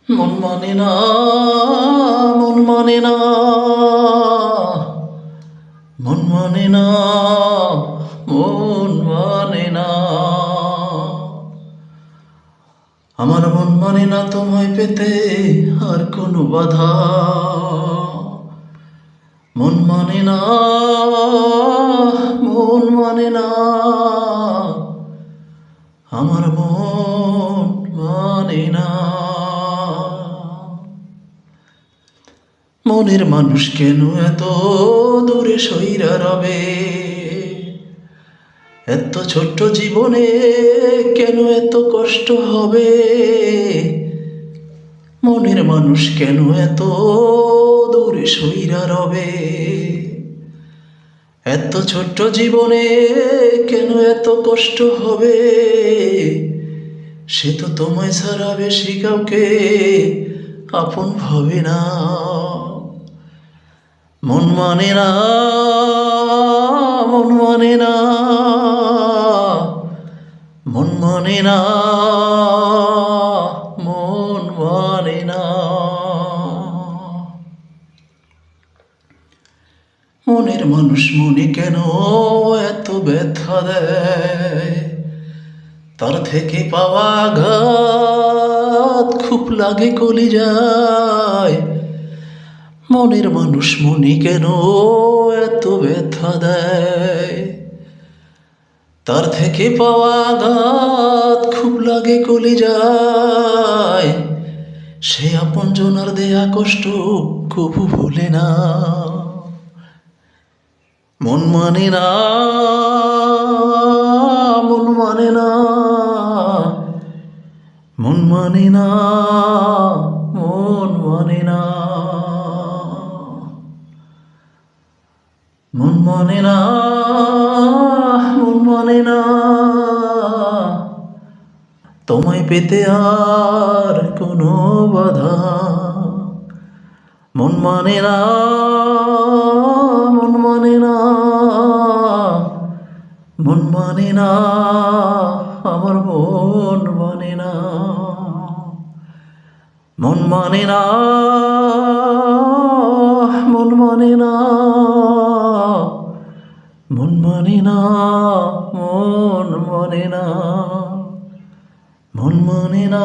মন মানে না, মন মানে না, মন মানে না, মন মানে না। আমার মন মানে না তোমায় পেতে আর কোনো বাধা। মন মানে না, মন মানে না, আমার মন মানে না। মনের মানুষ কেন এত দূরে সইরা রবে? এত ছোট্ট জীবনে কেন এত কষ্ট হবে? মনের মানুষ কেন এত দূরে সইরা রবে? এত ছোট্ট জীবনে কেন এত কষ্ট হবে? সে তো তোমায় ছাড়া বেশি কাউকে আপন ভাবে না। মন মানে না, মন মানে না, মন মানে না, মন মানে না। মনের মানুষ মনে কেন এত ব্যথা দেয়? তার থেকে পাওয়া আঘাত খুব লাগে কলিজায়। মনের মানুষ মনে কেন এত ব্যথা দেয়? তার থেকে পাওয়া আঘাত খুব লাগে কলিজায়। সে আপন জনার দেয়া কষ্ট কবু ভুলে না। মন মানে না, মন মানে না, মন মানে না, মন মানে না, মন মানে না, মন মানে না। তোমায় পেতে আর কোনো বাধা। মন মানে না, মন মানে না, মন মানে না, আমার মন মানে না। মন মানে না, মন মানে না, মন মানে না, মন মানে না, মন মানে না।